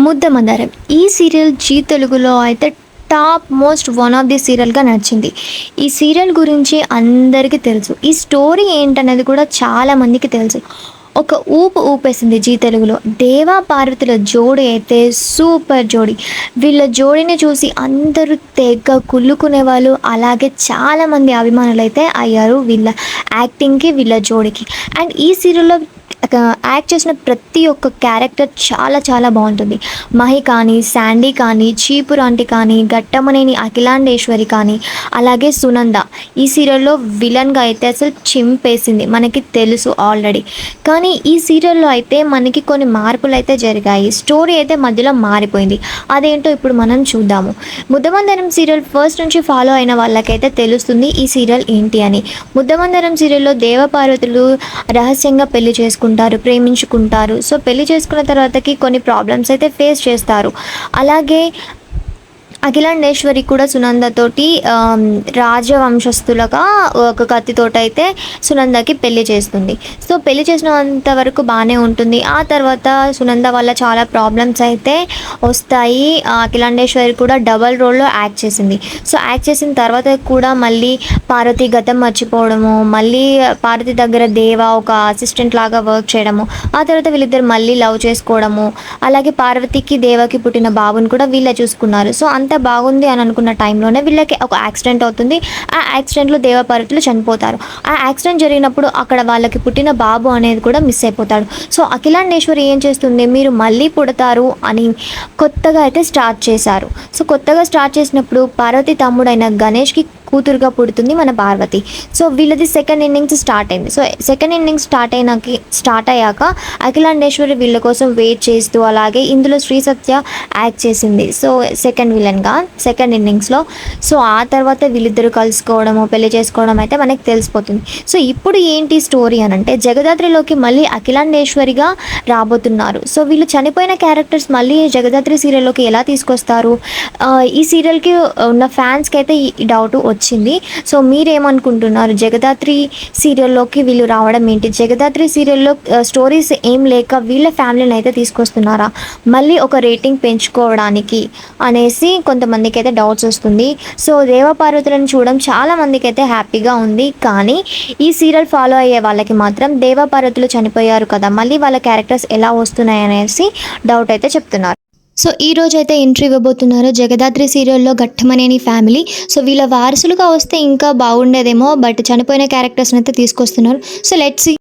ముద్దమందారం ఈ serial G తెలుగులో అయితే top most one of the సీరియల్గా నడిచింది. ఈ సీరియల్ గురించి అందరికీ తెలుసు. ఈ స్టోరీ ఏంటనేది కూడా చాలామందికి తెలుసు. ఒక ఊపేసింది జీ తెలుగులో. దేవా పార్వతుల జోడి అయితే సూపర్ జోడి. వీళ్ళ జోడిని చూసి అందరూ తెగ కుళ్ళుకునే వాళ్ళు, అలాగే చాలామంది అభిమానులు అయితే అయ్యారు వీళ్ళ యాక్టింగ్కి, వీళ్ళ జోడికి. అండ్ ఈ సీరియల్లో యాక్ట్ చేసిన ప్రతి ఒక్క క్యారెక్టర్ చాలా చాలా బాగుంటుంది. మహి కానీ, శాండీ కానీ, చీపురు ఆంటీ కానీ, ఘట్టమనేని అఖిలాండేశ్వరి కానీ, అలాగే సునంద ఈ సీరియల్లో విలన్గా అయితే అసలు చింపేసింది, మనకి తెలుసు ఆల్రెడీ. కానీ ఈ సీరియల్లో అయితే మనకి కొన్ని మార్పులు అయితే జరిగాయి. స్టోరీ అయితే మధ్యలో మారిపోయింది. అదేంటో ఇప్పుడు మనం చూద్దాము. ముద్దమందరం సీరియల్ ఫస్ట్ నుంచి ఫాలో అయిన వాళ్ళకైతే తెలుస్తుంది ఈ సీరియల్ ఏంటి అని. ముద్దమందరం సీరియల్లో దేవపార్వతులు రహస్యంగా పెళ్లి చేసుకుంటారు, ప్రేమించుకుంటారు. సో పెళ్లి చేసుకున్న తర్వాతకి కొన్ని ప్రాబ్లమ్స్ అయితే ఫేస్ చేస్తారు. అలాగే అఖిలాండేశ్వరి కూడా సునందతోటి రాజవంశస్థులుగా ఒక కత్తితోటి అయితే సునందకి పెళ్లి చేస్తుంది. సో పెళ్లి చేసినంత వరకు బాగానే ఉంటుంది. ఆ తర్వాత సునంద వల్ల చాలా ప్రాబ్లమ్స్ అయితే వస్తాయి. అఖిలాండేశ్వరి కూడా డబల్ రోల్లో యాక్ట్ చేసింది. సో యాక్ట్ చేసిన తర్వాత కూడా మళ్ళీ పార్వతి గతం మర్చిపోవడము, మళ్ళీ పార్వతి దగ్గర దేవ ఒక అసిస్టెంట్ లాగా వర్క్ చేయడము, ఆ తర్వాత వీళ్ళిద్దరు మళ్ళీ లవ్ చేసుకోవడము, అలాగే పార్వతికి దేవకి పుట్టిన బాబుని కూడా వీళ్ళే చూసుకున్నారు. సో అంత బాగుంది అని అనుకున్న టైంలోనే వీళ్ళకి ఒక యాక్సిడెంట్ అవుతుంది. ఆ యాక్సిడెంట్లో దేవపార్వతులు చనిపోతారు. ఆ యాక్సిడెంట్ జరిగినప్పుడు అక్కడ వాళ్ళకి పుట్టిన బాబు అనేది కూడా మిస్ అయిపోతాడు. సో అఖిలాండేశ్వరి ఏం చేస్తుంది, మీరు మళ్ళీ పుడతారు అని కొత్తగా అయితే స్టార్ట్ చేశారు. సో కొత్తగా స్టార్ట్ చేసినప్పుడు పార్వతి తమ్ముడైన గణేష్కి కూతురుగా పుడుతుంది మన పార్వతి. సో వీళ్ళది సెకండ్ ఇన్నింగ్స్ స్టార్ట్ అయింది. సో సెకండ్ ఇన్నింగ్స్ స్టార్ట్ అయ్యాక అఖిలాండేశ్వరి వీళ్ళ కోసం వెయిట్ చేస్తూ, అలాగే ఇందులో శ్రీ సత్య యాక్ట్ చేసింది సో సెకండ్ విలన్గా సెకండ్ ఇన్నింగ్స్లో. సో ఆ తర్వాత వీళ్ళిద్దరూ కలుసుకోవడము, పెళ్లి చేసుకోవడం అయితే మనకి తెలిసిపోతుంది. సో ఇప్పుడు ఏంటి స్టోరీ అని అంటే, జగదాత్రిలోకి మళ్ళీ అఖిలాండేశ్వరిగా రాబోతున్నారు. సో వీళ్ళు చనిపోయిన క్యారెక్టర్స్ మళ్ళీ జగదాత్రి సీరియల్లోకి ఎలా తీసుకొస్తారు, ఈ సీరియల్కి ఉన్న ఫ్యాన్స్కి అయితే ఈ డౌట్ వచ్చింది. సో మీరేమనుకుంటున్నారు, జగదాత్రి సీరియల్లోకి వీళ్ళు రావడం ఏంటి, జగదాత్రి సీరియల్లో స్టోరీస్ ఏం లేక వీళ్ళ ఫ్యామిలీని అయితే తీసుకొస్తున్నారా మళ్ళీ ఒక రేటింగ్ పెంచుకోవడానికి అనేసి కొంతమందికి అయితే డౌట్స్ వస్తుంది. సో దేవపార్వతులను చూడడం చాలా మందికి అయితే హ్యాపీగా ఉంది. కానీ ఈ సీరియల్ ఫాలో అయ్యే వాళ్ళకి మాత్రం దేవపార్వతులు చనిపోయారు కదా, మళ్ళీ వాళ్ళ క్యారెక్టర్స్ ఎలా వస్తున్నాయి అనేసి డౌట్ అయితే చెప్తున్నారు. సో ఈ రోజు అయితే ఎంట్రీ ఇవ్వబోతున్నారు జగదాత్రి సీరియల్లో ఘట్టమనేని ఫ్యామిలీ. సో వీళ్ళ వారసులుగా వస్తే ఇంకా బాగుండేదేమో, బట్ చనిపోయిన క్యారెక్టర్స్ని అయితే తీసుకొస్తున్నారు. So let's see.